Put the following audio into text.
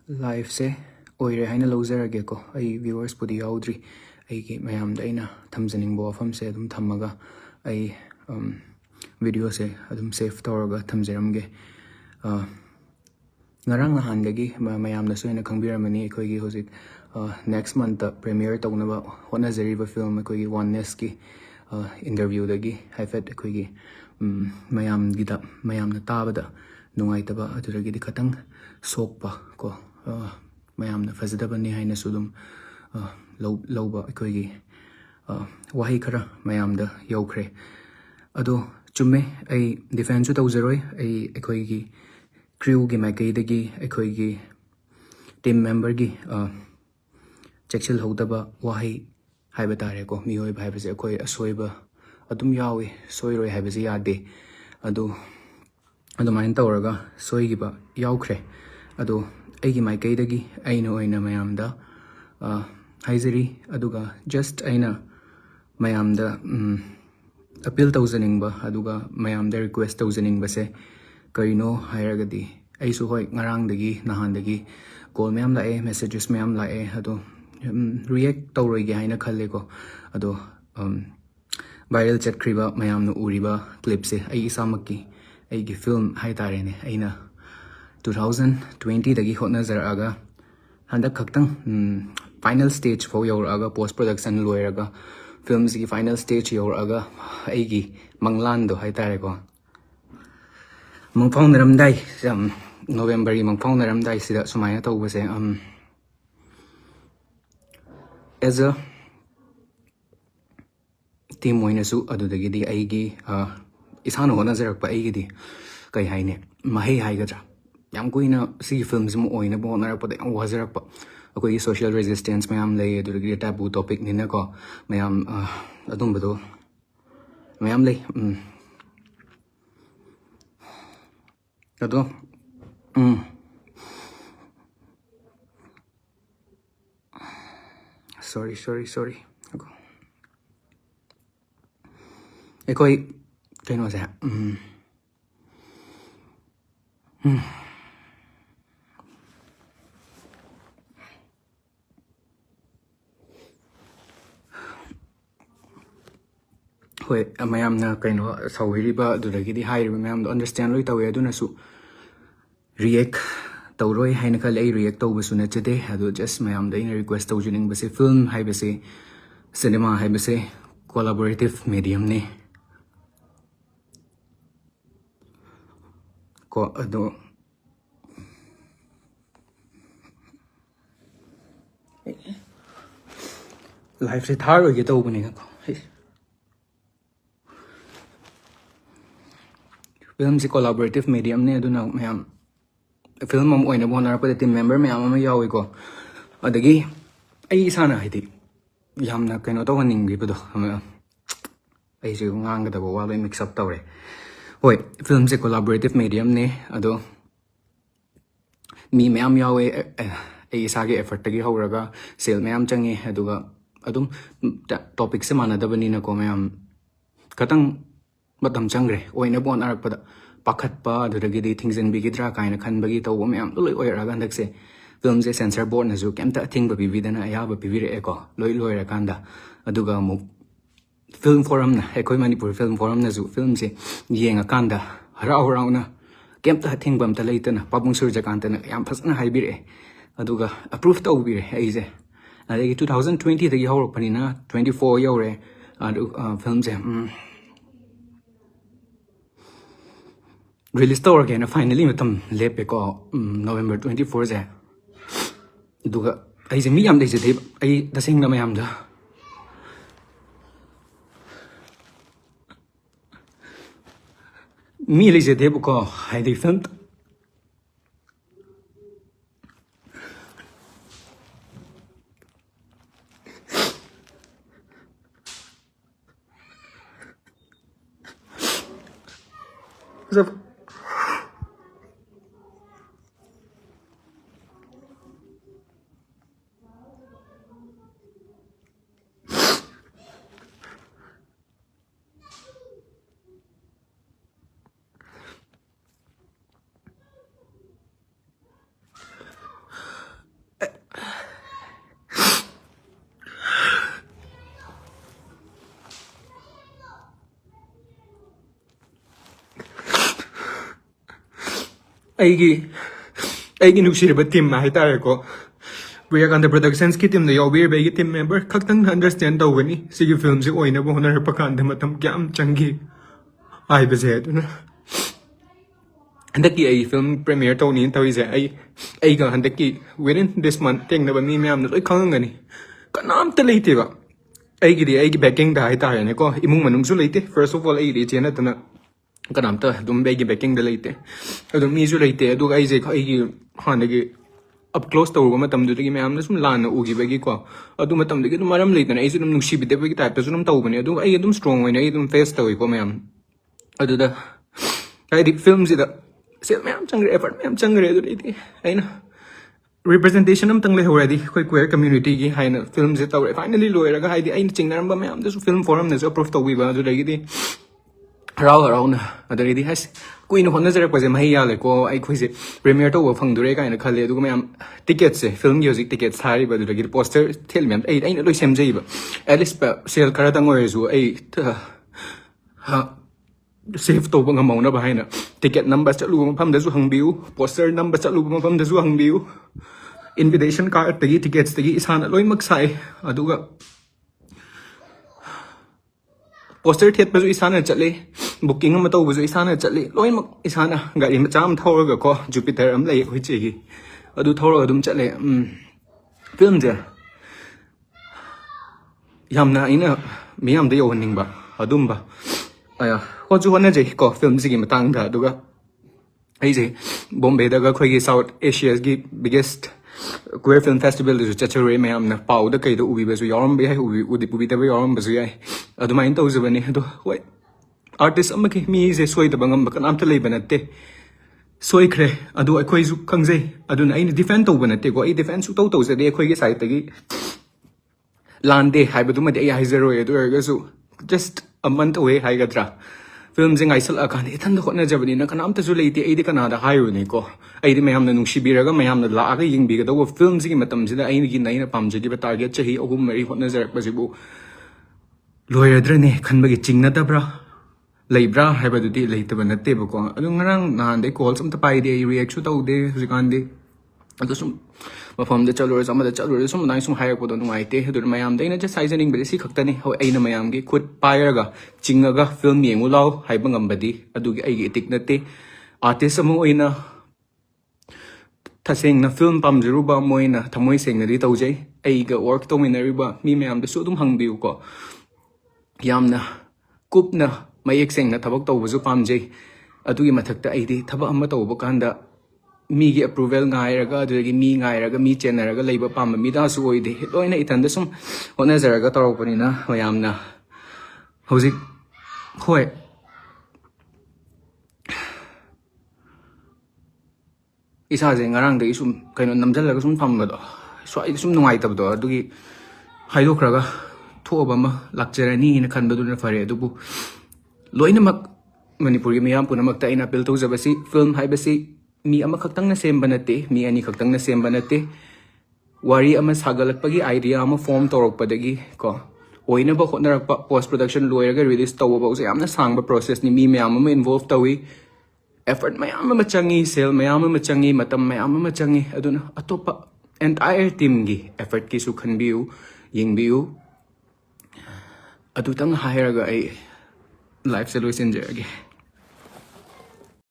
live se oire haina lozerage ko ai viewers pudi yaudri ai ki mayam da ina thamjaning bo afam se adum thamaga ai video se adum save tawraga thamjeramge ngarang handagi mayam na soina khangbiramani ekoi gi hojik next month premiere tawnaba hona zeriba film ekoi gi oneness ki interview dagi haifet ekoi gi mayam gida mayam na tabada nungai taba aduragi di khatang sokpa ko mayam na fazadabani haina sudum lauba ekoi gi wahi khara mayam da yaukhre ado chumme ai defense tawzeroi ai ekoi gi crew gi makai dagi ekoi gi team member gi chekchil hodaba wahi haiba tare ko mioi bhai base ekoi asoiba adum yawi soiroi haibase yade ado adumain tawraga soigiba yaukhre ado aigi makai dagi aina oina mayamda haizeri aduga just aina mayamda appeal tawjaningba aduga mayamda request tawjaningba se karino hairagadi aisu hoi ngarang dagi nahan dagi call mayam lae messages mayam lae ado react tawroige haina khalle ko ado viral chat kriba mayam no uriba clip se ai isamaki aigi film hai tare ne aina 2020 dagi hotna zaraga handak khaktang final stage fo yoraga post production loiraga films gi final stage yoraga aigi manglan do hai tare ko mangphang naramdai November gi mangphang naramdai sida sumaya tawbase as a team moinasu adudagi di aigi isano hona zarakpa aigi di kai haine mahai haigadra yam kuina si films mo oina bo narakpa yam wazarakpa akoi social resistance mayam lay adudagi taboo topic nina ko mayam adum bado mayam lay ado sorry ekoi kaino sa hoi mayam na kaino sawiriba adudagi di hairiba mayam do understand loi tawe aduna su react tawroi haina khale ai react tawbasu na chade ado just mayam da ina request tawjuning base film haibase cinema haibase collaborative medium ne ko ado life se thar oge tawbani ko film se collaborative medium ne aduna mayam film am oina bonar pa team member mayam ama yawi ko adagi ai isana haiti yamna kaino to haning bi bodo ai se ngang da bo wa mix up tawre hoi film se collaborative medium ne ado mi mayam yawe ai isa ge effort tagi horaga sale mayam changi aduga adum topic se mana dabani na ko mayam katang matam changre oina bon arak pada pakhat pa aduragi di things in bigidra kaina khan bagi to mayam loi oiraga ndak se film se censor board na ju kemta thing ba bividana aya ba bivire eko loi ra kanda aduga mu film forum na ekoi Manipuri film forum na ju film se yenga kanda harau na kemta thing bam ta leitana pabung surja kanta na yam phasna haibire aduga approve to bire aise adagi 2020 dagi hawro panina 24 yore adu film se release to again finally matam lepe ko November 24 je duga ai je mi yam dei je de ai da sing na mayam da mi le je de ko hai de film so ꯑꯩꯒꯤ ꯅꯨꯡꯁꯤꯔꯕ team ꯍꯥꯏꯇꯥꯔꯦꯀꯣ Priyakanta Productions ki team da yawbir begi team member khaktang understand tawgani sigi film se oina bo honar pakanda matam kyam changi ai bese aduna handaki ai film premiere tawni tawi se ai ga handaki within this month teng na ba mi myam na loi khangani kanam ta leite ba ai gi backing da hai ta ne ko imung manung su leite first of all ai ri chena tana kanam ta dum begi backing da leite adum mi su leite adu ai je ai gi hanagi up close to goma tam du gi me amna sum lan na ugi bagi ko adu matam de gi maram leitna ai sum nung shibi de bagi type ta sum taw bani adu ai adum strong wai ai adum face tawi ko me am adu da ai di films ida sel me am changre effort me am changre adu di ai na representation am tang le already koi queer community gi hai na films ita finally loira ga hai di ai chingnaram ba me am da su film forum na so approve tawi ba adu da gi di rao na adu di has Queen of Honor was a Mahia like I quiz it. Premier to Fang Dureka and a Kale Dugam tickets, film music tickets, Harry, but the poster tell me, I ain't no same Jab. Alice Sale Karatangoes who ate safe to Bangamona behind her. Ticket numbers at Lugum from the Zuhang View, poster numbers at Lugum from the Zuhang View. Invitation card, the tickets, the is Han Loy Maxai, Aduga. Poster theatre was Isana Chale. Booking am to was isana chatli loi mak isana gari macham thawra ko Jupiter am lei hoi chi adu thawra dum chatle film ja yamna ina miyam de yoning ba adum ba aya ko ju hona je ko film sigi matang da duga ai je Bombay da ga khoi gi South Asia's gi biggest queer film festival is chachure me amna pau da kai da ubi ba su yaram be hai ubi da be yaram ba su ai adu main to zu bani adu wai artist amaki mi je soi da bangam ba kanam ta lei banate soi khre adu akhoi zu khangjai adu na ina defend to banate go ai defend su to se de akhoi ge side tagi lande hai ba du ma de ai zero adu ga su just a month away hai gadra film jing ai sal akan ithan da khotna jabani na kanam ta zu leiti ai de kana da hai ru ni ko ai de mayam na nungshi biraga mayam na la ga ying bi ga da film jing matam jida ai gi nai na pam jidi ba target chahi ogum mari khotna jarak ba jibu lawyer dra ne khan ba gi chingna da bra Libra hai ba du di lei ta ba na te ba ko adu ngarang nan de call sam ta pai de react su tau de jikan de adu sum ma pham de chalur sam da chalur sum nai sum hai ko do ngai te adu mayam de na just sizing be si khakta ni ho ai na mayam gi khut pair ga chinga ga film yengu law hai ba ngam ba di adu gi ai gi tik na te artist amu oina thaseng na film pam jiru ba moina thamoi seng na ri tau jai ai ga work to minari ba mi mayam de su dum hang biu ko yamna kupna mayek seng na thabak to buzu pamjei adugi mathakta aidi thaba amma to bokanda mi gi approval ngai raga adugi mi ngai raga mi chen raga leiba pam mi da su oide loina itanda sum hona zaraga torok pani na mayamna hozik hoi isa je ngarang de sum kaino namjal laga sum pam ba do swai sum nungai tab do adugi haidok raga thoba ma lakcherani na khan badu na fare adubu Loinamak Manipuri miyam punamak ta ina appeal to zabasi film hai basi mi ama khaktang na sem banate mi ani khaktang na sem banate wari ama sagalak pagi idea ama form torok padagi ko oina ba khotnarak pa post production loiraga release taw ba usai amna sangba process ni mi miyam ama involved tawi effort mayam ama changi sale mayam ama changi matam mayam ama changi aduna atopa entire team gi effort ki su khanbiu yingbiu adutang hairaga ai life solution je